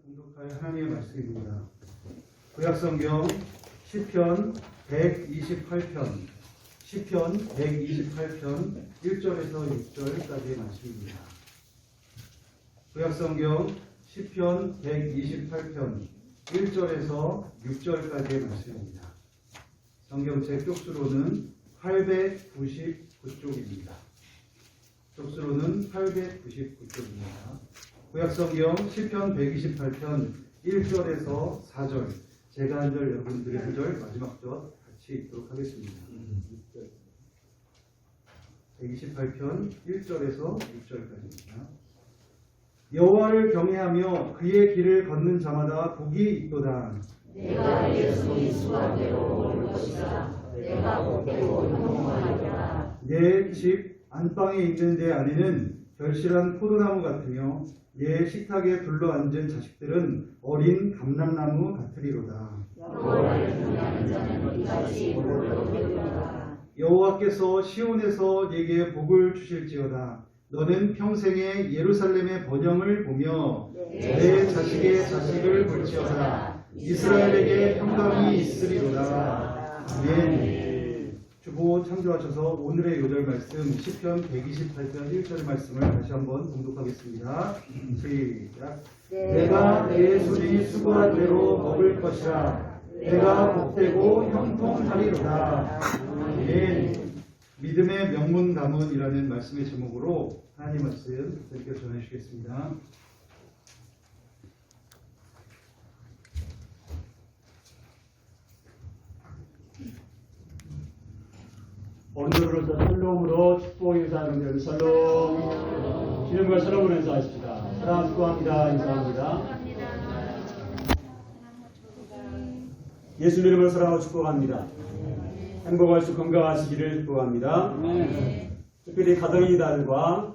봉독할 하나님의 말씀입니다. 구약성경 시편 128편 1절에서 6절까지의 말씀입니다. 구약성경 시편 128편 1절에서 6절까지의 말씀입니다. 성경책 쪽수로는 899쪽입니다. 쪽수로는 899쪽입니다. 구약성경 시편 128편 1절에서 4절, 제가 한 절, 여러분들이 한 절, 마지막 절 같이 읽도록 하겠습니다. 128편 1절에서 6절까지입니다. 여호와를 경외하며 그의 길을 걷는 자마다 복이 있도다. 내가 예수의 수완대로 올 것이다. 내가 복되고 형통하리라. 내 집 안방에 있는 내 아내는 결실한 포도나무 같으며 내 식탁에 둘러앉은 자식들은 어린 감람나무 같으리로다. 여호와를 경외하는 자는 이같이 복을 얻으리로다. 여호와께서 시온에서 네게 복을 주실지어다. 너는 평생에 예루살렘의 번영을 보며 내 자식의 자식을 볼지어다. 이스라엘에게 평강이 있으리로다. 아멘. 주보 참조하셔서 오늘의 요절 말씀 시편 128편 1절 말씀을 다시 한번 봉독하겠습니다. 시작. 내가 내 손이 수고한 대로 먹을 것이라. 내가 복되고 형통하리로다. 아멘. 믿음의 명문 가문이라는 말씀의 제목으로 하나님 말씀 여러분께 전해 주시겠습니다. 오늘로서 샬롬으로 축복의 인사하는 샬롬. 주님과 샬롬을 인사하십시다. 사랑 축복합니다. 인사합니다. 예수 이름으로 사랑하고 축복합니다. 행복하시고 건강하시기를 축복합니다. 특별히 가정이달과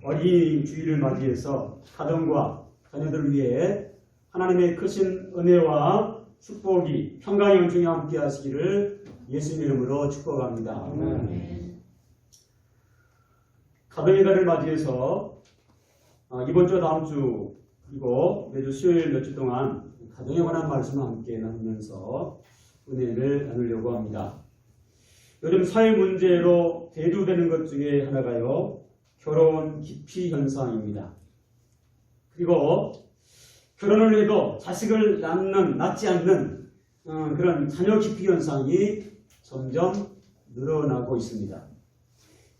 어린이 주일을 맞이해서 가정과 자녀들을 위해 하나님의 크신 은혜와 축복이 평강의 은총이 함께 하시기를 예수 이름으로 축복합니다. 가정이달을 맞이해서 이번 주 다음 주 그리고 매주 수요일 몇 주 동안 가정에 관한 말씀을 함께 나누면서 은혜를 나누려고 합니다. 요즘 사회 문제로 대두되는 것 중에 하나가요, 결혼 기피 현상입니다. 그리고 결혼을 해도 자식을 낳지 않는 그런 자녀 기피 현상이 점점 늘어나고 있습니다.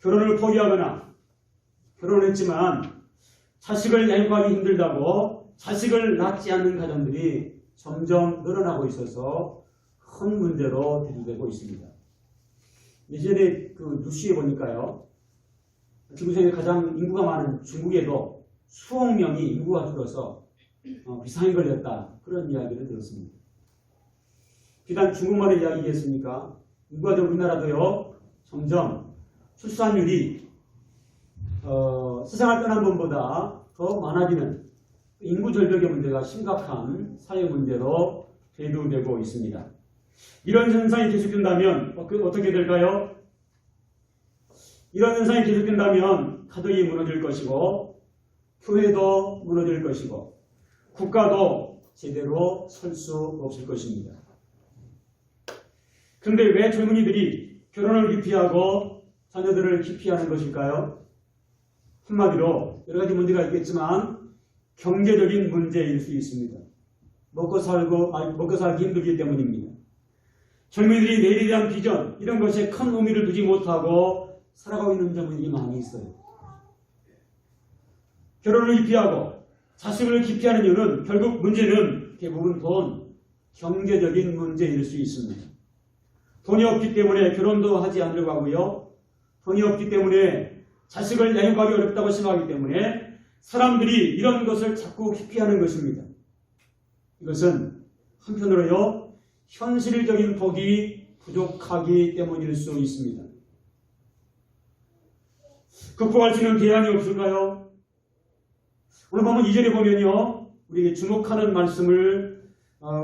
결혼을 포기하거나 결혼했지만 자식을 양육하기 힘들다고 자식을 낳지 않는 가정들이 점점 늘어나고 있어서 큰 문제로 대두되고 있습니다. 예전에 그 뉴스에 보니까요, 지구상에 가장 인구가 많은 중국에도 수억 명이 인구가 줄어서 비상에 걸렸다, 그런 이야기를 들었습니다. 비단 중국만의 이야기겠습니까? 인구가 된 우리나라도요, 점점 출산율이 세상을 떠난 분보다 더 많아지는 인구 절벽의 문제가 심각한 사회 문제로 대두되고 있습니다. 이런 현상이 계속된다면 어떻게 될까요? 이런 현상이 계속된다면 가정이 무너질 것이고, 교회도 무너질 것이고, 국가도 제대로 설 수 없을 것입니다. 그런데 왜 젊은이들이 결혼을 기피하고 자녀들을 기피하는 것일까요? 한마디로 여러 가지 문제가 있겠지만 경제적인 문제일 수 있습니다. 먹고 살기 힘들기 때문입니다. 젊은이들이 내일에 대한 비전, 이런 것에 큰 의미를 두지 못하고 살아가고 있는 젊은이들이 많이 있어요. 결혼을 기피하고 자식을 기피하는 이유는 결국 문제는 대부분 돈, 경제적인 문제일 수 있습니다. 돈이 없기 때문에 결혼도 하지 않으려고 하고요. 돈이 없기 때문에 자식을 양육하기 어렵다고 생각하기 때문에 사람들이 이런 것을 자꾸 기피하는 것입니다. 이것은 한편으로요, 현실적인 복이 부족하기 때문일 수 있습니다. 극복할 수 있는 대안이 없을까요? 오늘 보면 2절에 보면요, 우리에게 주목하는 말씀을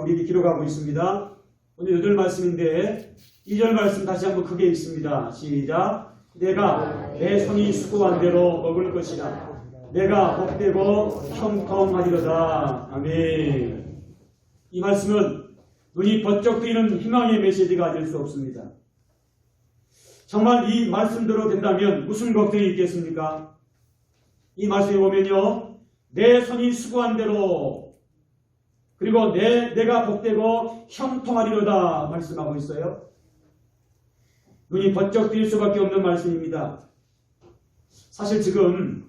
우리에게 기록하고 있습니다. 오늘 8절 말씀인데 2절 말씀 다시 한번 크게 읽습니다. 시작. 내가 내 손이 수고한 대로 먹을 것이라. 내가 복되고 형통하리로다. 아멘. 이 말씀은 눈이 번쩍 뜨이는 희망의 메시지가 아닐 수 없습니다. 정말 이 말씀대로 된다면 무슨 걱정이 있겠습니까? 이 말씀에 보면요, 내 손이 수고한 대로, 그리고 내가 복되고 형통하리로다 말씀하고 있어요. 눈이 번쩍 뜨일 수밖에 없는 말씀입니다. 사실 지금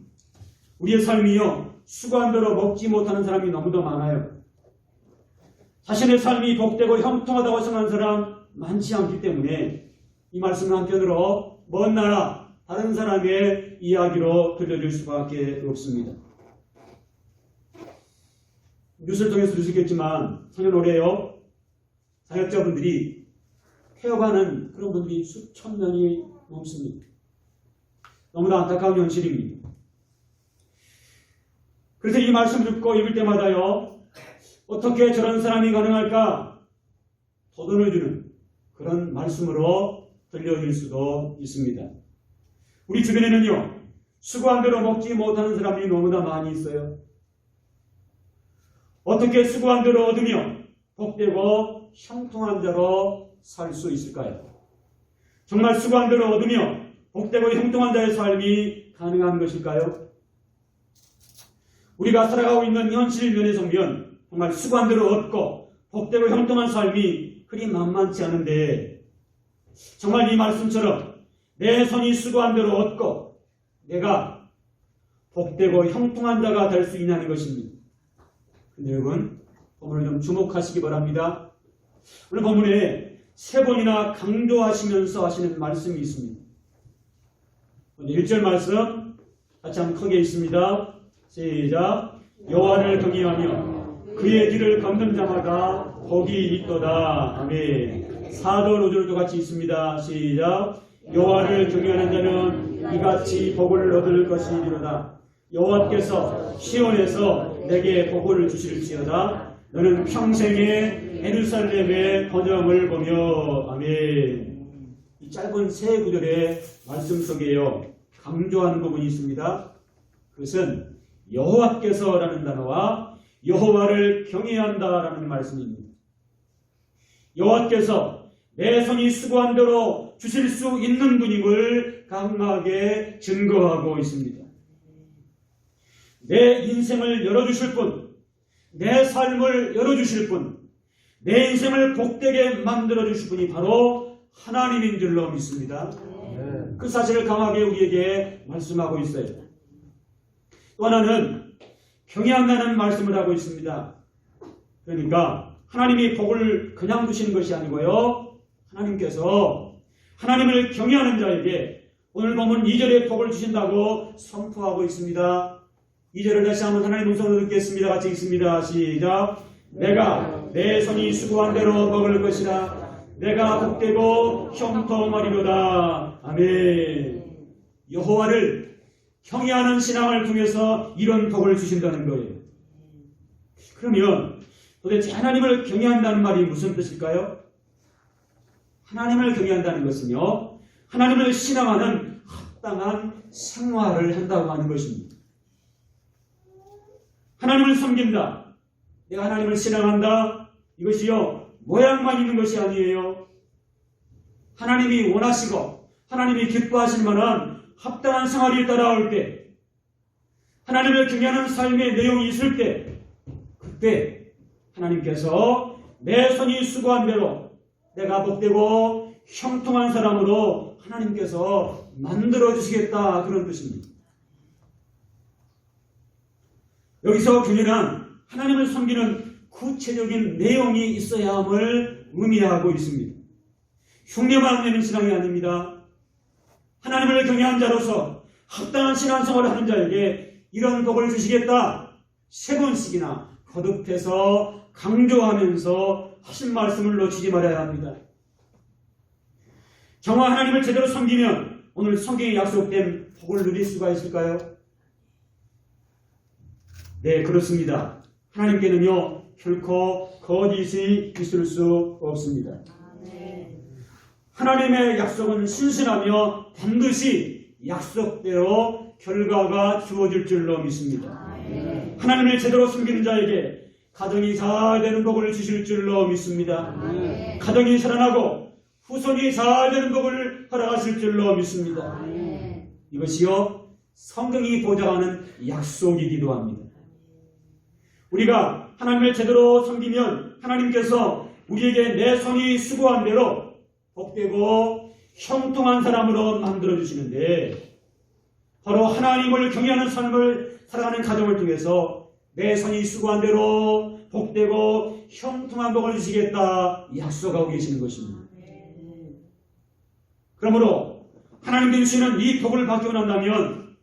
우리의 삶이요, 수고한 대로 먹지 못하는 사람이 너무도 많아요. 자신의 삶이 복되고 형통하다고 생각하는 사람 많지 않기 때문에 이 말씀은 한편으로 먼 나라 다른 사람의 이야기로 들려줄 수밖에 없습니다. 뉴스를 통해서 들으시겠지만 작년 올해요, 사역자분들이 폐업하는 그런 분들이 수천 명이 넘습니다. 너무나 안타까운 현실입니다. 그래서 이 말씀 듣고 읽을 때마다요, 어떻게 저런 사람이 가능할까 도전을 주는 그런 말씀으로 들려질 수도 있습니다. 우리 주변에는요, 수고한 대로 먹지 못하는 사람들이 너무나 많이 있어요. 어떻게 수고한 대로 얻으며 복되고 형통한 자로 살 수 있을까요? 정말 수고한 대로 얻으며 복되고 형통한 자의 삶이 가능한 것일까요? 우리가 살아가고 있는 현실 면에서 보면 정말 수고한 대로 얻고 복되고 형통한 삶이 그리 만만치 않은데, 정말 이 말씀처럼 내 손이 수고한 대로 얻고 내가 복되고 형통한 자가 될 수 있냐는 것입니다. 근데 여러분, 본문을 좀 주목하시기 바랍니다. 오늘 본문에 3번이나 강조하시면서 하시는 말씀이 있습니다. 1절 말씀 같이 한번 크게 있습니다. 시작. 여호와를 경외하며 그의 길을 걷는 자마다 복이 있도다. 아멘. 4절 5절도 같이 있습니다. 시작. 여호와를 경외하는 자는 이같이 복을 얻을 것이리로다. 여호와께서 시온에서 내게 복을 주실지어다. 너는 평생에 예루살렘의 번영을 보며. 아멘. 이 짧은 3구절의 말씀 속에요, 강조한 부분이 있습니다. 그것은 여호와께서라는 단어와 여호와를 경외한다라는 말씀입니다. 여호와께서 내 손이 수고한 대로 주실 수 있는 분임을 강하게 증거하고 있습니다. 내 인생을 열어주실 분, 내 삶을 열어주실 분, 내 인생을 복되게 만들어주실 분이 바로 하나님인 줄로 믿습니다. 그 사실을 강하게 우리에게 말씀하고 있어요. 또 하나는 경외한다는 말씀을 하고 있습니다. 그러니까 하나님이 복을 그냥 주시는 것이 아니고요, 하나님께서 하나님을 경외하는 자에게 오늘 보면 2절에 복을 주신다고 선포하고 있습니다. 2절을 다시 한번 하나님 음성으로 듣겠습니다. 같이 읽습니다. 시작. 내가 내 손이 수고한 대로 먹을 것이라. 내가 복되고 형통하리로다. 아멘. 여호와를 경외하는 신앙을 통해서 이런 복을 주신다는 거예요. 그러면 도대체 하나님을 경외한다는 말이 무슨 뜻일까요? 하나님을 경외한다는 것은요, 하나님을 신앙하는 합당한 생활을 한다고 하는 것입니다. 하나님을 섬긴다, 내가 하나님을 신앙한다, 이것이요 모양만 있는 것이 아니에요. 하나님이 원하시고 하나님이 기뻐하실 만한 합당한 생활이 따라올 때, 하나님을 경외하는 삶의 내용이 있을 때, 그때 하나님께서 내 손이 수고한 대로 내가 복되고 형통한 사람으로 하나님께서 만들어주시겠다, 그런 뜻입니다. 여기서 경외는 하나님을 섬기는 구체적인 내용이 있어야 함을 의미하고 있습니다. 흉내만 내는 신앙이 아닙니다. 하나님을 경외한 자로서 합당한 신앙생활을 하는 자에게 이런 복을 주시겠다, 3번씩이나 거듭해서 강조하면서 하신 말씀을 놓치지 말아야 합니다. 정말 하나님을 제대로 섬기면 오늘 성경에 약속된 복을 누릴 수가 있을까요? 네, 그렇습니다. 하나님께는요 결코 거짓이 있을 수 없습니다. 하나님의 약속은 신실하며 반드시 약속대로 결과가 주어질 줄로 믿습니다. 하나님을 제대로 섬기는 자에게 가정이 잘 되는 복을 주실 줄로 믿습니다. 가정이 살아나고 후손이 잘 되는 복을 허락하실 줄로 믿습니다. 이것이요 성경이 보장하는 약속이기도 합니다. 우리가 하나님을 제대로 섬기면 하나님께서 우리에게 내 손이 수고한 대로 복되고 형통한 사람으로 만들어주시는데, 바로 하나님을 경외하는 삶을 살아가는 가정을 통해서 내 손이 수고한 대로 복되고 형통한 복을 주시겠다 약속하고 계시는 것입니다. 그러므로 하나님께 주시는 이 복을 받고 난다면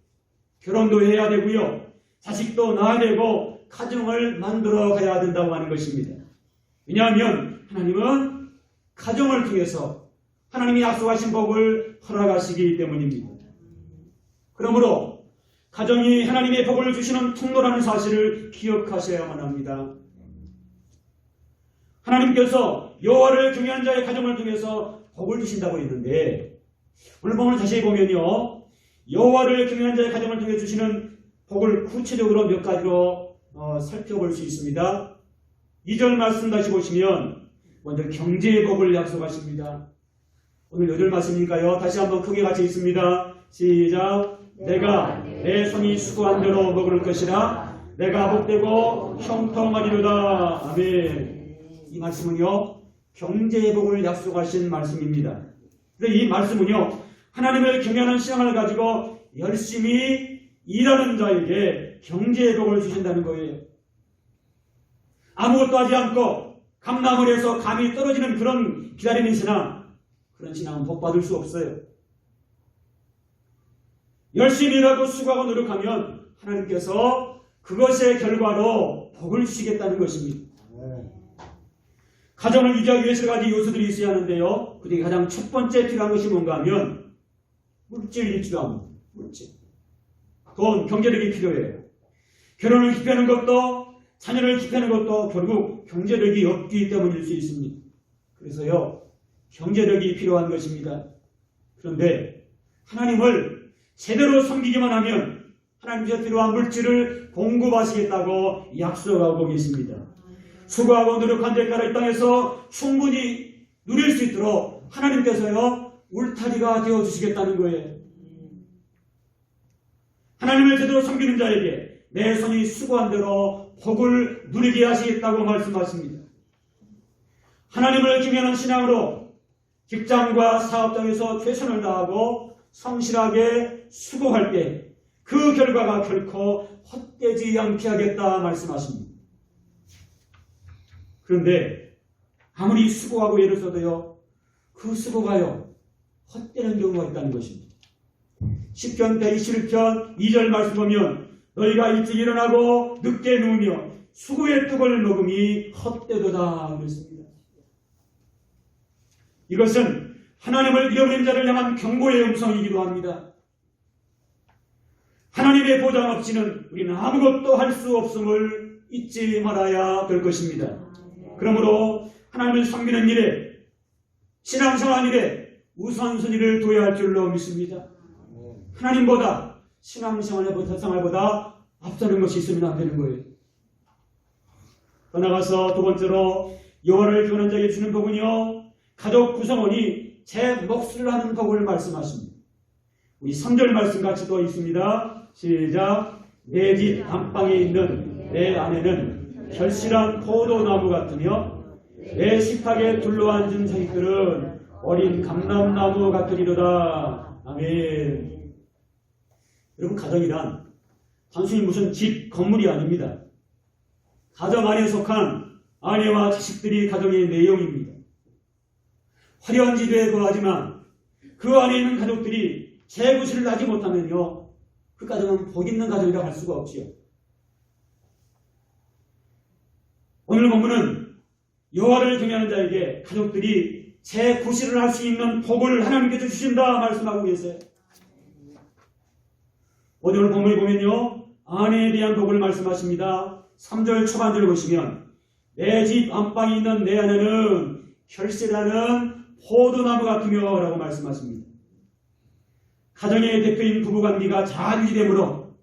결혼도 해야 되고요, 자식도 낳아야 되고 가정을 만들어 가야 된다고 하는 것입니다. 왜냐하면 하나님은 가정을 통해서 하나님이 약속하신 복을 허락하시기 때문입니다. 그러므로 가정이 하나님의 복을 주시는 통로라는 사실을 기억하셔야만 합니다. 하나님께서 여호와를 경외하는 자의 가정을 통해서 복을 주신다고 했는데, 오늘 본문을 다시 보면요, 여호와를 경외하는 자의 가정을 통해 주시는 복을 구체적으로 몇 가지로 살펴볼 수 있습니다. 2절 말씀 다시 보시면 먼저 경제의 복을 약속하십니다. 오늘 8절 말씀이니까요, 다시 한번 크게 같이 읽습니다. 시작. 내가 내 손이 수고한 대로 먹을 것이라. 내가 복되고 형통하리로다. 아멘. 이 말씀은요, 경제의 복을 약속하신 말씀입니다. 그런데 이 말씀은요, 하나님을 경외하는 신앙을 가지고 열심히 일하는 자에게 경제의 복을 주신다는 거예요. 아무것도 하지 않고 감나물에서 감이 떨어지는 그런 기다리는 신앙, 그런 신앙은 복 받을 수 없어요. 열심히 일하고 수고하고 노력하면 하나님께서 그것의 결과로 복을 주시겠다는 것입니다. 가정을 유지하기 위해서 여러 가지 요소들이 있어야 하는데요, 그중에 가장 첫 번째 필요한 것이 뭔가 하면 물질이 필요합니다. 물질. 돈, 경제력이 필요해요. 결혼을 기피하는 것도, 자녀를 기피하는 것도 결국 경제력이 없기 때문일 수 있습니다. 그래서요, 경제력이 필요한 것입니다. 그런데 하나님을 제대로 섬기기만 하면 하나님께서 필요한 물질을 공급하시겠다고 약속하고 계십니다. 수고하고 노력한 대가로 이 땅에서 충분히 누릴 수 있도록 하나님께서요, 울타리가 되어주시겠다는 거예요. 하나님을 제대로 섬기는 자에게 내 손이 수고한 대로 복을 누리게 하시겠다고 말씀하십니다. 하나님을 경외하는 신앙으로 직장과 사업장에서 최선을 다하고 성실하게 수고할 때 그 결과가 결코 헛되지 않게 하겠다 말씀하십니다. 그런데 아무리 수고하고 애를 써도요, 그 수고가요, 헛되는 경우가 있다는 것입니다. 시편 121편 2절 말씀 보면 너희가 일찍 일어나고 늦게 누우며 수고의 떡을 먹음이 헛되도다 그랬습니다. 이것은 하나님을 잃어버린 자를 향한 경고의 음성이기도 합니다. 하나님의 보장 없이는 우리는 아무것도 할 수 없음을 잊지 말아야 될 것입니다. 그러므로 하나님을 섬기는 일에, 신앙생활 일에 우선순위를 둬야 할 줄로 믿습니다. 하나님보다, 신앙생활보다 앞서는 것이 있으면 안 되는 거예요. 더 나아가서 두 번째로 여호와를 경외하는 자에게 주는 복은요, 가족 구성원이 제 몫을 하는 복을 말씀하십니다. 우리 3절 말씀 같이 또 있습니다. 시작. 내 집 안방에 있는 내 아내는 결실한 포도나무 같으며 내 식탁에 둘러앉은 자식들은 어린 감람나무 같으리로다. 아멘. 여러분, 가정이란 단순히 무슨 집, 건물이 아닙니다. 가정 안에 속한 아내와 자식들이 가정의 내용입니다. 화려한 지도에 거하지만 그 안에 있는 가족들이 재구실을 하지 못하면요, 그 가정은 복 있는 가정이라고 할 수가 없지요. 오늘 본문은 여호와를 경외하는 자에게 가족들이 재구실을 할 수 있는 복을 하나님께서 주신다 말씀하고 계세요. 오늘 본문에 보면요, 아내에 대한 복을 말씀하십니다. 3절 초반절을 보시면 내 집 안방에 있는 내 아내는 결실하는 포도나무 같으며 라고 말씀하십니다. 가정의 대표인 부부관계가 잘 유지되므로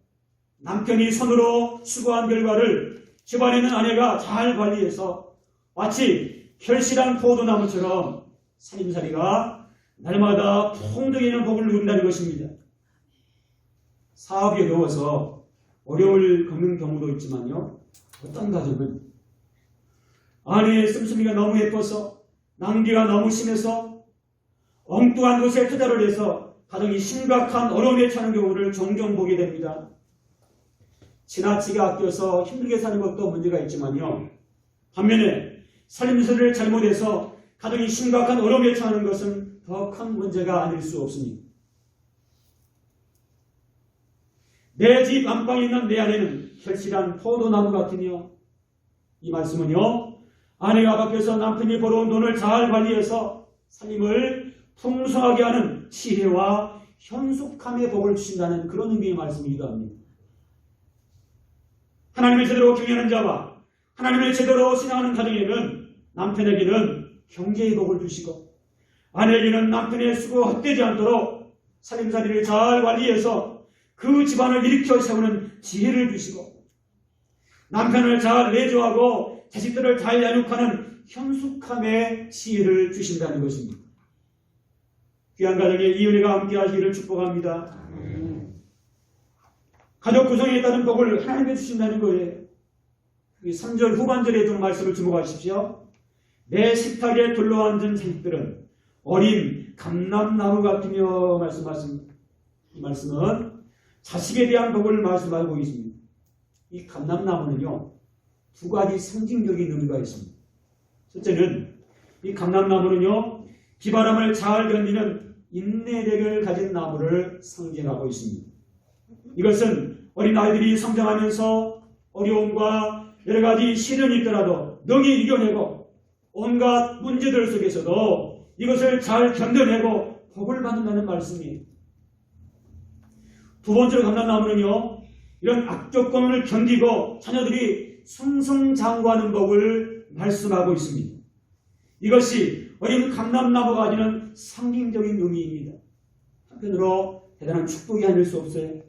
남편이 손으로 수고한 결과를 집안에 있는 아내가 잘 관리해서 마치 결실한 포도나무처럼 살림살이가 날마다 풍성해지는 복을 누린다는 것입니다. 사업이 어려워서 어려움을 겪는 경우도 있지만요. 어떤 가정은 아내의 씀씀이가 너무 예뻐서 낭비가 너무 심해서 엉뚱한 곳에 투자를 해서 가정이 심각한 어려움에 처하는 경우를 종종 보게 됩니다. 지나치게 아껴서 힘들게 사는 것도 문제가 있지만요. 반면에 살림살이를 잘못해서 가정이 심각한 어려움에 처하는 것은 더 큰 문제가 아닐 수 없습니다. 내 집 안방에 있는 내 아내는 결실한 포도나무 같으며, 이 말씀은요, 아내가 밖에서 남편이 벌어온 돈을 잘 관리해서 살림을 풍성하게 하는 지혜와 현숙함의 복을 주신다는 그런 의미의 말씀이기도 합니다. 하나님을 제대로 경외하는 자와 하나님을 제대로 신앙하는 가정에는 남편에게는 경제의 복을 주시고, 아내에게는 남편의 수고 헛되지 않도록 살림살이를 잘 관리해서 그 집안을 일으켜 세우는 지혜를 주시고, 남편을 잘 내조하고 자식들을 잘 양육하는 현숙함의 지혜를 주신다는 것입니다. 귀한 가정에 이 은혜가 함께 하시기를 축복합니다. 가족 구성에 따른 복을 하나님께 주신다는 거예요. 3절 후반절에 좀 말씀을 주목하십시오. 내 식탁에 둘러앉은 자식들은 어린 감람나무 같으며 말씀하십니다. 이 말씀은 자식에 대한 복을 말씀하고 있습니다. 이 감람나무는요, 두 가지 상징적인 의미가 있습니다. 첫째는 이 감람나무는요, 비바람을 잘 견디는 인내력을 가진 나무를 상징하고 있습니다. 이것은 어린 아이들이 성장하면서 어려움과 여러 가지 시련이 있더라도 능히 이겨내고 온갖 문제들 속에서도 이것을 잘 견뎌내고 복을 받는다는 말씀이에요. 두 번째로 감람나무는요, 이런 악조건을 견디고 자녀들이 승승장구하는 법을 말씀하고 있습니다. 이것이 어린 감람나무가 가지는 상징적인 의미입니다. 한편으로 대단한 축복이 아닐 수 없어요.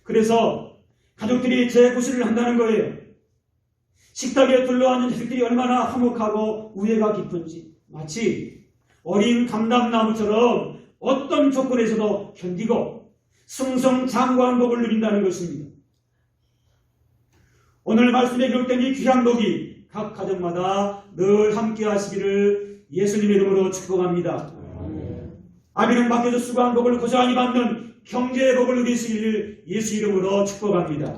그래서 가족들이 재구실을 한다는 거예요. 식탁에 둘러앉은 자식들이 얼마나 화목하고 우애가 깊은지, 마치 어린 감람나무처럼 어떤 조건에서도 견디고 승승장구한 복을 누린다는 것입니다. 오늘 말씀에 기록된 이 귀한 복이 각 가정마다 늘 함께 하시기를 예수님의 이름으로 축복합니다. 아비는 밖에서 수고한 복을 고스란히 받는 경제의 복을 누리시기를 예수 이름으로 축복합니다.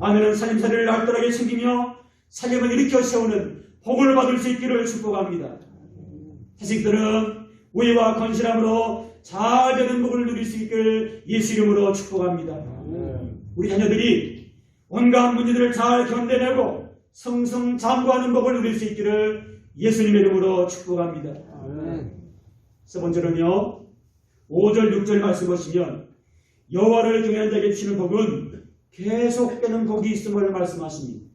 아내는 살림살이를 알뜰하게 챙기며 살림을 일으켜 세우는 복을 받을 수 있기를 축복합니다. 자식들은 우애와 건실함으로 잘 되는 복을 누릴 수 있기를 예수 이름으로 축복합니다. 우리 자녀들이 온갖 문제들을 잘 견뎌내고 승승장구하는 복을 누릴 수 있기를 예수님의 이름으로 축복합니다. 세 번째로는요, 5절 6절 말씀 보시면 여호와를 경외하는 자에게 주시는 복은 계속되는 복이 있음을 말씀하십니다.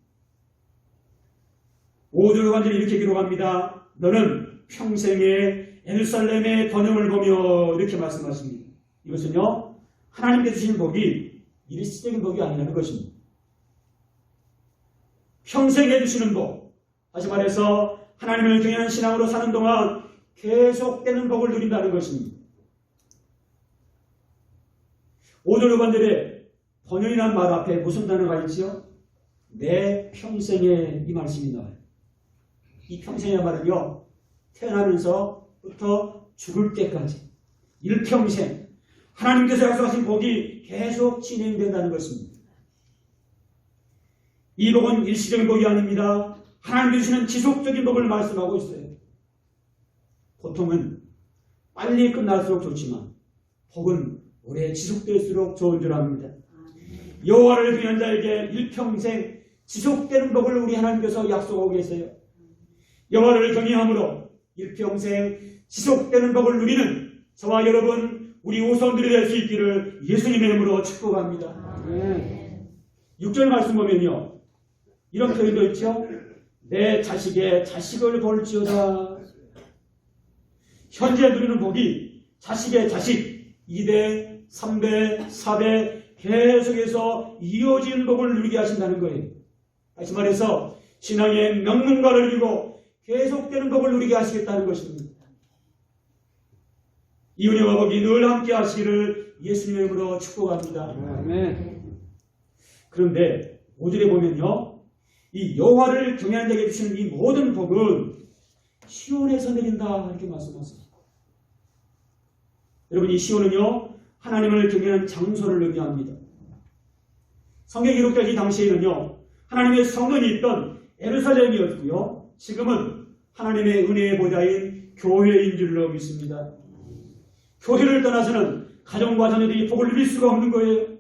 5절 완전히 이렇게 기록합니다. 너는 평생에 예루살렘의 번영을 보며 이렇게 말씀하십니다. 이것은요, 하나님께 주신 복이 일시적인 복이 아니라는 것입니다. 평생에 주시는 복, 다시 말해서 하나님을 경외하는 신앙으로 사는 동안 계속되는 복을 누린다는 것입니다. 5절 후반절에 번영이라는 말 앞에 무슨 단어가 있지요? 내 평생에, 이 말씀이 나와요. 이 평생의 말은요, 태어나면서부터 죽을 때까지 일평생 하나님께서 약속하신 복이 계속 진행된다는 것입니다. 이 복은 일시적인 복이 아닙니다. 하나님 주시는 지속적인 복을 말씀하고 있어요. 고통은 빨리 끝날수록 좋지만 복은 오래 지속될수록 좋은 줄 압니다. 여호와를 경외하는 자에게 일평생 지속되는 복을 우리 하나님께서 약속하고 계세요. 여호와를 경외함으로 일평생 지속되는 복을 누리는 저와 여러분, 우리 후손들이 될 수 있기를 예수님의 이름으로 축복합니다. 6절 말씀 보면요, 이런 표현도 있죠. 내 자식의 자식을 볼지어다. 현재 누리는 복이 자식의 자식, 2대, 3대, 4대 계속해서 이어진 복을 누리게 하신다는 거예요. 다시 말해서 신앙의 명문가를 이루고 계속되는 복을 누리게 하시겠다는 것입니다. 이 은혜와 복이 늘 함께 하시기를 예수님의 이름으로 축복합니다. 그런데 5절에 보면요, 이 여호와를 경외하는 자에게 주시는 이 모든 복은 시온에서 내린다 이렇게 말씀하세요. 여러분, 이 시온은요 하나님을 경외하는 장소를 의미합니다. 성경에 기록된 이 당시에는요 하나님의 성전이 있던 예루살렘이었고요, 지금은 하나님의 은혜의 보좌인 교회인 줄로 믿습니다. 교회를 떠나서는 가정과 자녀들이 복을 누릴 수가 없는 거예요.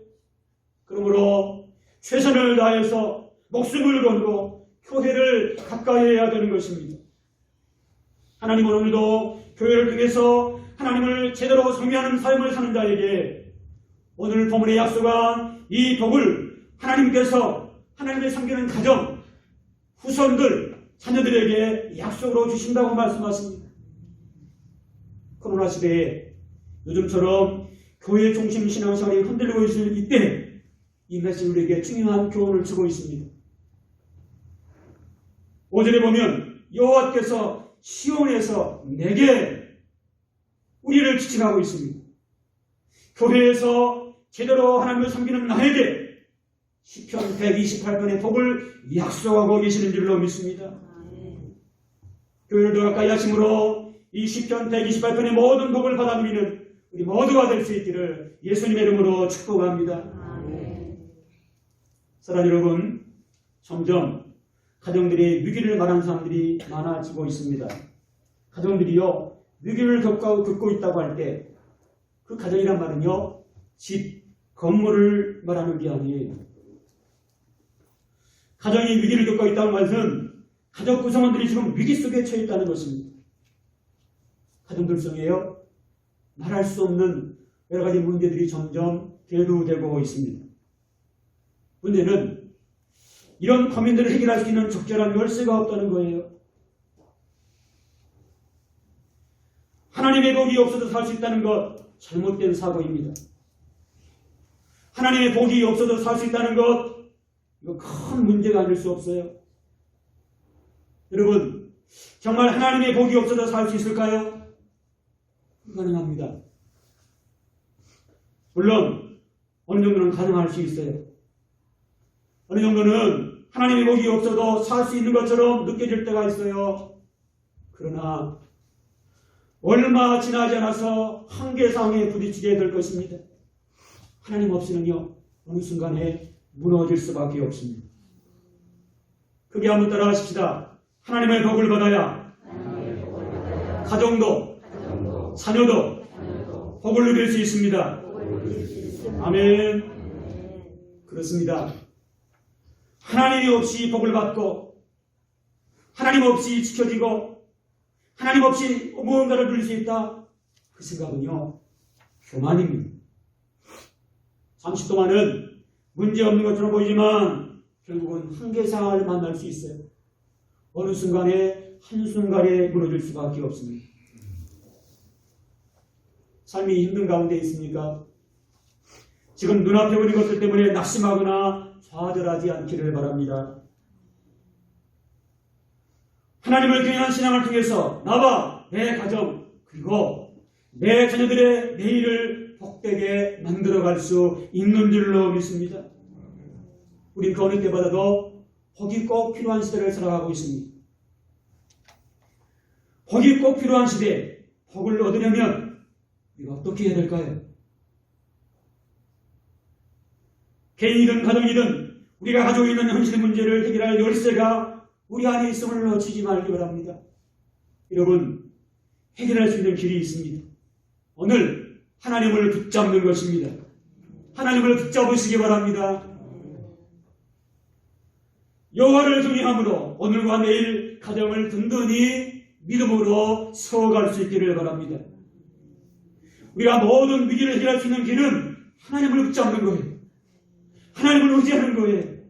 그러므로 최선을 다해서 목숨을 걸고 교회를 가까이 해야 되는 것입니다. 하나님은 오늘도 교회를 통해서 하나님을 제대로 섬기하는 삶을 사는 자에게 오늘 본문에 약속한 이 복을 하나님께서 하나님을 섬기는 가정, 후손들, 자녀들에게 약속으로 주신다고 말씀하십니다. 코로나 시대에 요즘처럼 교회 중심 신앙생활이 흔들리고 있을 이때 이 메시지 우리에게 중요한 교훈을 주고 있습니다. 5절에 보면 여호와께서 시온에서 내게 우리를 지칭하고 있습니다. 교회에서 제대로 하나님을 섬기는 나에게 시편 128편의 복을 약속하고 계시는 줄로 믿습니다. 교회를 더 가까이 하심으로 이 시편 128편의 모든 복을 받아 누리는 우리 모두가 될 수 있기를 예수님의 이름으로 축복합니다. 사랑하는 여러분, 점점 가정들이 위기를 말하는 사람들이 많아지고 있습니다. 가정들이요 위기를 겪고 있다고 할 때 그 가정이란 말은요 집, 건물을 말하는 게 아니에요. 가정이 위기를 겪고 있다는 것은 가족 구성원들이 지금 위기 속에 처해 있다는 것입니다. 가정들 속에요 말할 수 없는 여러 가지 문제들이 점점 대두되고 있습니다. 문제는 이런 고민들을 해결할 수 있는 적절한 열쇠가 없다는 거예요. 하나님의 복이 없어도 살 수 있다는 것 잘못된 사고입니다. 하나님의 복이 없어도 살 수 있다는 것 이거 큰 문제가 아닐 수 없어요. 여러분, 정말 하나님의 복이 없어도 살 수 있을까요? 불가능합니다. 물론 어느 정도는 가능할 수 있어요. 어느 정도는 하나님의 복이 없어도 살 수 있는 것처럼 느껴질 때가 있어요. 그러나 얼마 지나지 않아서 한계상에 부딪히게 될 것입니다. 하나님 없이는요 어느 순간에 무너질 수밖에 없습니다. 그게 한번 따라 하십시다. 하나님의 복을 받아야 가정도 자녀도 복을 누릴 수 있습니다. 아멘. 그렇습니다. 하나님이 없이 복을 받고 하나님 없이 지켜지고 하나님 없이 무언가를 누릴 수 있다. 그 생각은요 교만입니다. 잠시 동안은 문제없는 것처럼 보이지만 결국은 한계상을 만날 수 있어요. 어느 순간에 한순간에 무너질 수밖에 없습니다. 삶이 힘든 가운데 있습니까? 지금 눈앞에 보이는 것들 때문에 낙심하거나 좌절하지 않기를 바랍니다. 하나님을 경외하는 신앙을 통해서 나와 내 가정 그리고 내 자녀들의 내일을 복되게 만들어갈 수 있는 줄로 믿습니다. 우린 그 어느 때보다도 복이 꼭 필요한 시대를 살아가고 있습니다. 복이 꼭 필요한 시대, 복을 얻으려면 우리가 어떻게 해야 될까요? 개인이든 가정이든 우리가 가지고 있는 현실 문제를 해결할 열쇠가 우리 안에 있음을 놓치지 말기 바랍니다. 여러분, 해결할 수 있는 길이 있습니다. 오늘 하나님을 붙잡는 것입니다. 하나님을 붙잡으시기 바랍니다. 여호와를 경외함으로 오늘과 내일 가정을 든든히 믿음으로 세워갈 수 있기를 바랍니다. 우리가 모든 위기를 해결할 수 있는 길은 하나님을 붙잡는 거예요. 하나님을 의지하는 거예요.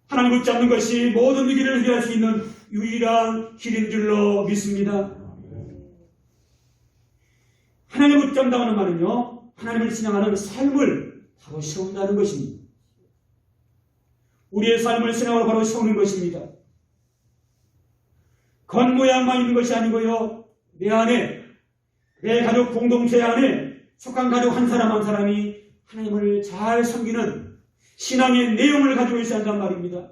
하나님을 붙잡는 것이 모든 위기를 해결할 수 있는 유일한 길인 줄로 믿습니다. 하나님을 붙잡는다는 말은요, 하나님을 신앙하는 삶을 바로 세운다는 것입니다. 우리의 삶을 신앙으로 바로 세우는 것입니다. 겉모양만 있는 것이 아니고요, 내 안에, 내 가족 공동체 안에 속한 가족 한 사람 한 사람이 하나님을 잘 섬기는 신앙의 내용을 가지고 있어야 한단 말입니다.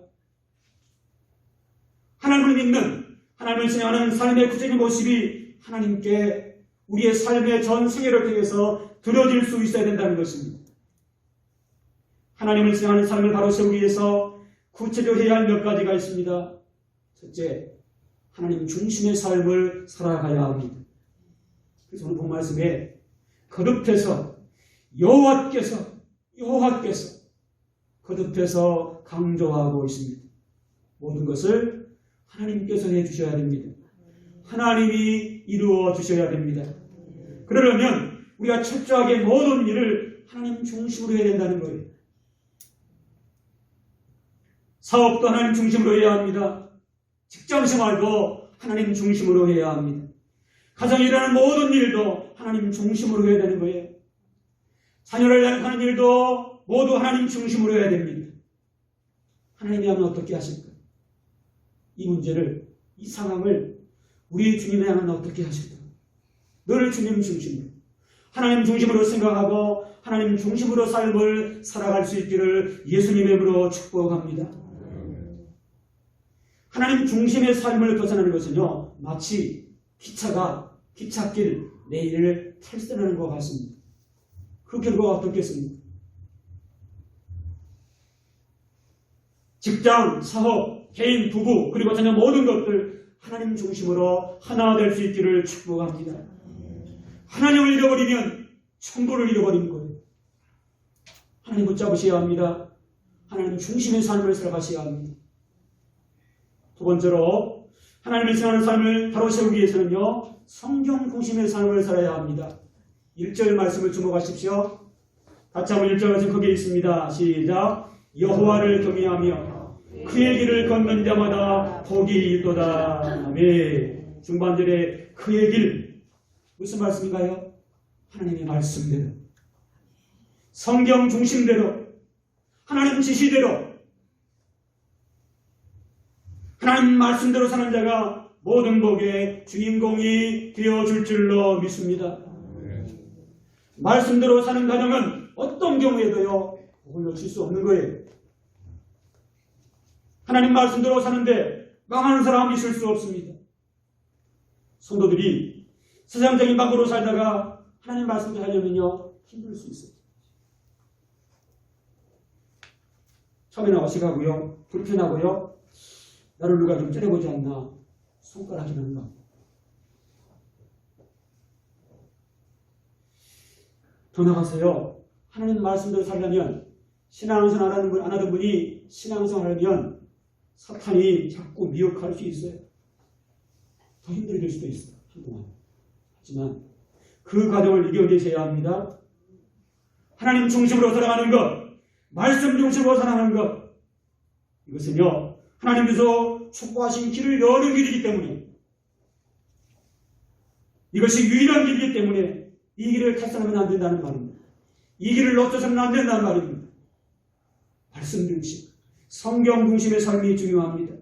하나님을 믿는, 하나님을 신앙하는 삶의 구체적인 모습이 하나님께 우리의 삶의 전 생애를 통해서 드러질 수 있어야 된다는 것입니다. 하나님을 신앙하는 삶을 바로 세우기 위해서 구체적으로 해야 할 몇 가지가 있습니다. 첫째, 하나님 중심의 삶을 살아가야 합니다. 그래서 오늘 본 말씀에 거듭해서 여호와께서 거듭해서 강조하고 있습니다. 모든 것을 하나님께서 해주셔야 됩니다. 하나님이 이루어 주셔야 됩니다. 그러려면 우리가 철저하게 모든 일을 하나님 중심으로 해야 된다는 거예요. 사업도 하나님 중심으로 해야 합니다. 직장생활도 하나님 중심으로 해야 합니다. 가정에 일하는 모든 일도 하나님 중심으로 해야 되는 거예요. 자녀를 하는 일도 모두 하나님 중심으로 해야 됩니다. 하나님이 하면 어떻게 하실까? 이 문제를, 이 상황을 우리 주님이 하면 어떻게 하실까? 늘 주님 중심으로, 하나님 중심으로 생각하고 하나님 중심으로 삶을 살아갈 수 있기를 예수님의 이름으로 축복합니다. 하나님 중심의 삶을 벗어나는 것은요, 마치 기차가 기찻길 내일을 탈선하는 것 같습니다. 그 결과가 어떻겠습니까? 직장, 사업, 개인, 부부, 그리고 자녀 모든 것들 하나님 중심으로 하나 될 수 있기를 축복합니다. 하나님을 잃어버리면 천부를 잃어버리는 거예요. 하나님 붙잡으셔야 합니다. 하나님 중심의 삶을 살아가셔야 합니다. 두 번째로 하나님을 신앙하는 삶을 바로 세우기 위해서는요, 성경 중심의 삶을 살아야 합니다. 1절 말씀을 주목하십시오. 같이 한번 1절 말씀 거기에 있습니다. 시작. 여호와를 경외하며 그의 길을 걷는 자마다 복이 있도다. 아멘. 중반절에 그의 길, 무슨 말씀인가요? 하나님의 말씀대로, 성경 중심대로, 하나님 지시대로, 하나님 말씀대로 사는 자가 모든 복의 주인공이 되어줄 줄로 믿습니다. 말씀대로 사는 가정은 어떤 경우에도요, 복을 놓칠 수 없는 거예요. 하나님 말씀대로 사는데 망하는 사람이 있을 수 없습니다. 성도들이 세상적인 방법으로 살다가 하나님 말씀대로 하려면요, 힘들 수 있어요. 처음에는 어색하고요, 불편하고요, 나를 누가 좀 째려보지 않나 손가락이 난다. 더 나가서요, 하나님 말씀대로 살려면 신앙생활 안 하던 분이 신앙생활하면 사탄이 자꾸 미혹할 수 있어요. 더 힘들어질 수도 있어요, 한동안. 하지만 그 과정을 이겨내셔야 합니다. 하나님 중심으로 살아가는 것, 말씀 중심으로 살아가는 것, 이것은요, 하나님께서 축복하신 길을 여는 길이기 때문에, 이것이 유일한 길이기 때문에 이 길을 탈선하면 안 된다는 말입니다. 이 길을 놓쳐서는 안 된다는 말입니다. 말씀 중심, 성경 중심의 삶이 중요합니다.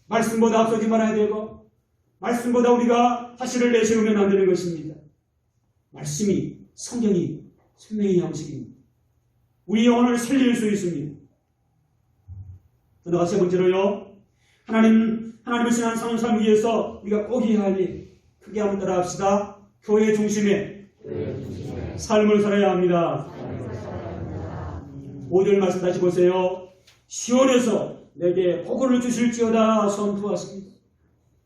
말씀보다 앞서지 말아야 되고, 말씀보다 우리가 사실을 내세우면 안 되는 것입니다. 말씀이, 성경이 생명의 양식입니다. 우리 영혼을 살릴 수 있습니다. 또 세 번째로요, 하나님을 신앙하는 삶을 위해서 우리가 꼭 해야 할 일, 크게 한번 따라 합시다. 교회 중심의 삶을 살아야 합니다. 5절 말씀 다시 보세요. 시온에서 내게 복을 주실지어다 선포하십니다.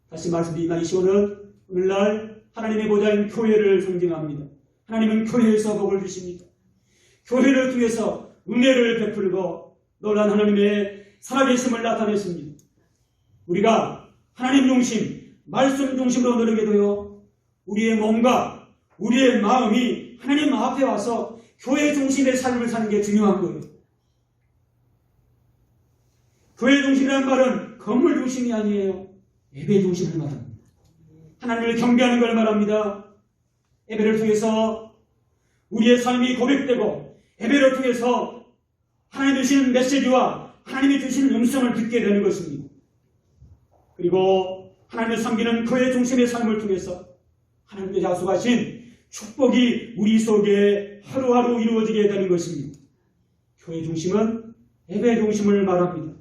다시 말씀드리지만 이 시온은 오늘날 하나님의 보좌인 교회를 상징합니다. 하나님은 교회에서 복을 주십니다. 교회를 통해서 은혜를 베풀고 놀란 하나님의 살아계심을 나타냈습니다. 우리가 하나님 중심, 말씀 중심으로 노력해도요, 우리의 몸과 우리의 마음이 하나님 앞에 와서 교회 중심의 삶을 사는 게 중요한 거예요. 교회 중심이라는 말은 건물 중심이 아니에요. 예배 중심을 말합니다. 하나님을 경배하는 걸 말합니다. 예배를 통해서 우리의 삶이 고백되고 예배를 통해서 하나님이 주시는 메시지와 하나님이 주시는 음성을 듣게 되는 것입니다. 그리고 하나님을 섬기는 교회 중심의 삶을 통해서 하나님께서 약속하신 축복이 우리 속에 하루하루 이루어지게 되는 것입니다. 교회 중심은 예배 중심을 말합니다.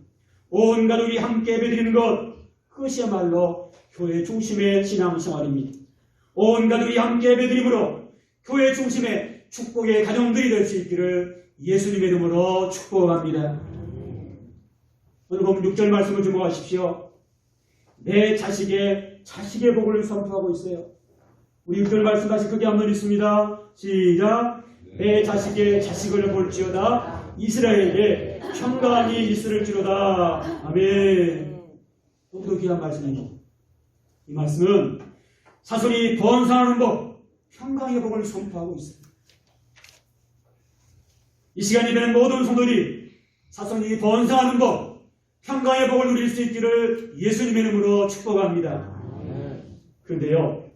온 가족이 함께 예배드리는 것, 그것이야말로 교회 중심의 신앙생활입니다. 온 가족이 함께 예배드림으로 교회 중심의 축복의 가정들이 될 수 있기를 예수님의 이름으로 축복합니다. 오늘 보면 6절 말씀을 주목하십시오. 내 자식의 복을 선포하고 있어요. 우리 6절 말씀 다시 크게 한번 읽습니다. 시작. 내 자식의 자식을 볼지어다 이스라엘에 평강이 있을지로다. 아멘. 너무도 귀한 말씀입니다. 이 말씀은 자손이 번성하는 복, 평강의 복을 선포하고 있습니다. 이 시간이 되는 모든 성도들이 자손이 번성하는 복, 평강의 복을 누릴 수 있기를 예수님의 이름으로 축복합니다. 그런데요,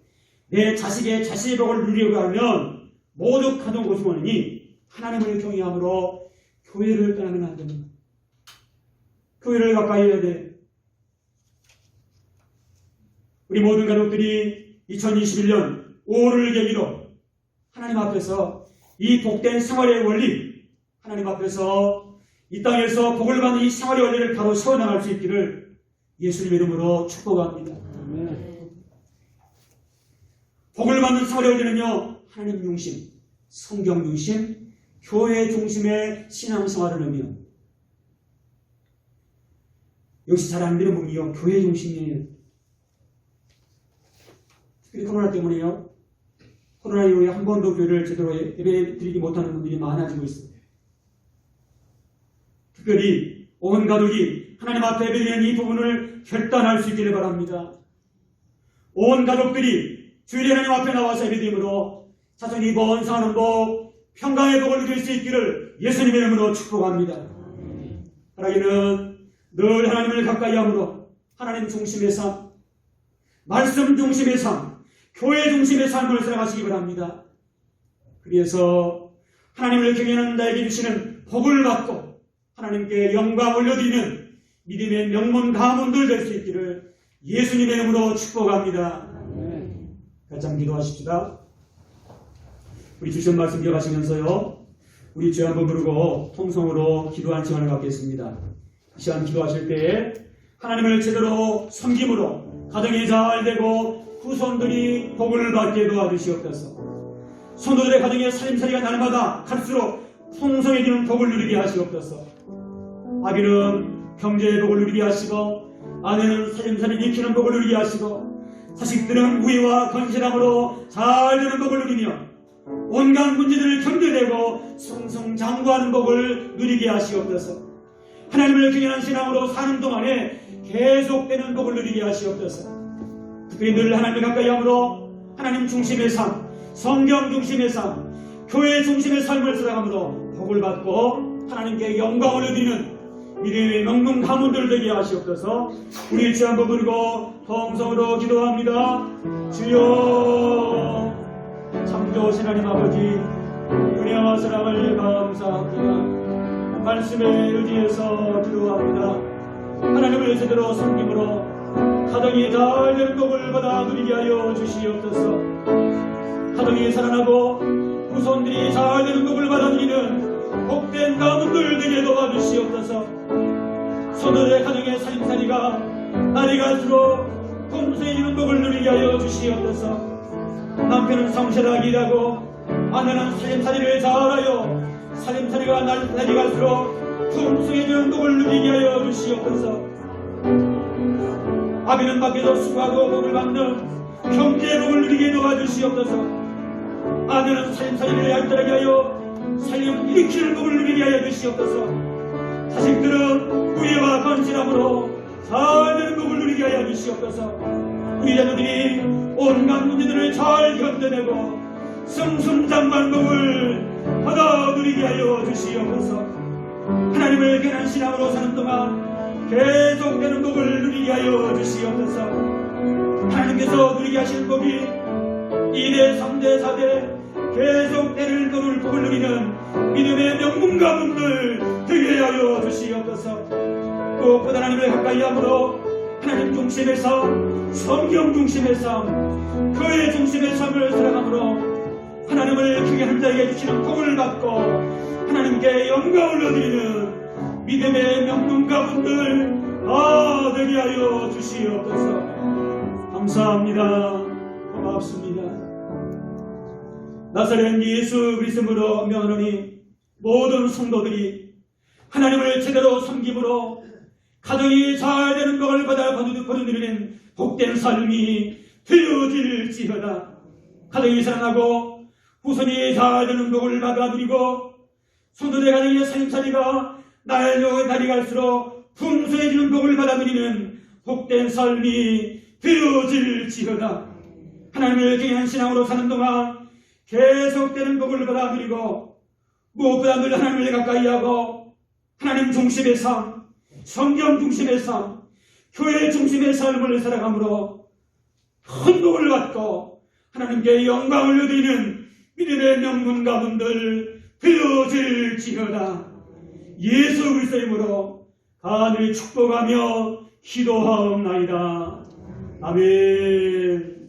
내 자식의 복을 누리려고 하면 모두 가정 고수원이 하나님을 경외함으로 교회를 떠나면 안 됩니다. 교회를 가까이 해야 돼. 우리 모든 가족들이 2021년 5월을 계기로 하나님 앞에서 이 복된 생활의 원리, 하나님 앞에서 이 땅에서 복을 받는 이 생활의 원리를 바로 세워나갈 수 있기를 예수님의 이름으로 축복합니다. 복을 받는 생활의 원리는요, 하나님 중심, 성경 중심, 교회 중심의 신앙생활을 의미합니다. 역시 잘 안 되는 부분이요, 교회 중심이에요. 특히 코로나 때문에요, 코로나 이후에 한 번도 교회를 제대로 예배 드리지 못하는 분들이 많아지고 있습니다. 특별히 온 가족이 하나님 앞에 예배드리는 이 부분을 결단할 수 있기를 바랍니다. 온 가족들이 주일에 하나님 앞에 나와서 예배드림으로 자손이 번성하는 복, 평강의 복을 누릴 수 있기를 예수님의 이름으로 축복합니다. 바라기는 늘 하나님을 가까이 함으로 하나님 중심의 삶, 말씀 중심의 삶, 교회 중심의 삶을 살아가시기 바랍니다. 그래서 하나님을 경외하는 자에게 주시는 복을 받고 하나님께 영광 올려드리는 믿음의 명문 가문들 될 수 있기를 예수님의 이름으로 축복합니다. 같이 한번 기도하십시다. 우리 주신 말씀 기억하시면서요, 우리 주여 한번 부르고 통성으로 기도한 시간을 갖겠습니다. 이 시간 기도하실 때에 하나님을 제대로 섬김으로 가정이 잘 되고 후손들이 복을 받게 도와주시옵소서. 성도들의 가정의 살림살이가 날마다 갈수록 풍성해지는 복을 누리게 하시옵소서. 아비는 경제의 복을 누리게 하시고 아내는 살림살이 익히는 복을 누리게 하시고 자식들은 우애와 건실함으로 잘 되는 복을 누리며 온갖 문제들을 견뎌내고 승승장구하는 복을 누리게 하시옵소서. 하나님을 경외하는 신앙으로 사는 동안에 계속되는 복을 누리게 하시옵소서. 특별히 늘 하나님을 가까이 함으로 하나님 중심의 삶, 성경 중심의 삶, 교회 중심의 삶을 살아가므로 복을 받고 하나님께 영광을 드리는 믿음의 명문 가문들 되게 하시옵소서. 우리 주 한번 부르고 통성으로 기도합니다. 주여, 창조하신 하나님 아버지, 은혜와 사랑을 감사합니다. 말씀에 의지해서 기도합니다. 하나님을 제대로 섬김으로 가정이 잘 되는 복을 받아 누리게 하여 주시옵소서. 가정이 살아나고 후손들이 잘 되는 복을 받아 누리는 복된 가문들 되게 도와주시옵소서. 손들의 가정의 살림살이가 날이 갈수록 풍성해지는 복을 누리게 하여 주시옵소서. 남편은 성실하게 일하고 아내는 살림살이를 잘하여 살림살이가 날이 갈수록 풍성해지는 복을 누리게 하여 주시옵소서. 아비는 밖에서 수고하고 복을 받는 경제의 복을 누리게 도와주시옵소서. 아내는 살림살이를 얄짤하게 하여 살림 일으키는 복을 누리게 하여 주시옵소서. 자식들은 우애와 건실함으로 잘 되는 복을 누리게 하여 주시옵소서. 우리 자녀들이 온갖 문제들을 잘 견뎌내고 승승장구한 복을 받아 누리게 하여 주시옵소서. 하나님을 경외하는 신앙으로 사는 동안 계속되는 복을 누리게 하여 주시옵소서. 하나님께서 누리게 하시는 복이 2대, 3대, 4대 계속 때를 놓을 복을 누리는 믿음의 명문가분들 되게 하여 주시옵소서. 무엇보다 하나님을 가까이 함으로 하나님 중심의 삶, 성경 중심의 삶, 교회 중심의 삶을 살아감으로 하나님을 크게 하는 자에게 주시는 복을 받고 하나님께 영광을 얻는 믿음의 명문가분들 되게 하여 주시옵소서. 감사합니다. 고맙습니다. 나사렛 예수 그리스도로 명하노니 모든 성도들이 하나님을 제대로 섬김으로 가정이 잘 되는 복을 받아 거두는 복된 삶이 되어질지어다. 가정이 살아나고 후손이 잘 되는 복을 받아 누리고 성도들 가정의 살림살이가 날이 갈수록 풍성해지는 복을 받아 누리는 복된 삶이 되어질지어다. 하나님을 경외한 신앙으로 사는 동안 계속되는 복을 받아 누리고 무엇보다 늘 하나님을 가까이 하고 하나님 중심의 삶, 성경 중심의 삶, 교회 중심의 삶을 살아감으로 큰 복을 받고 하나님께 영광을 얻는 믿음의 명문가분들 되어질지어다. 예수 그리스도의 이름으로 간절히 축복하며 기도하옵나이다. 아멘.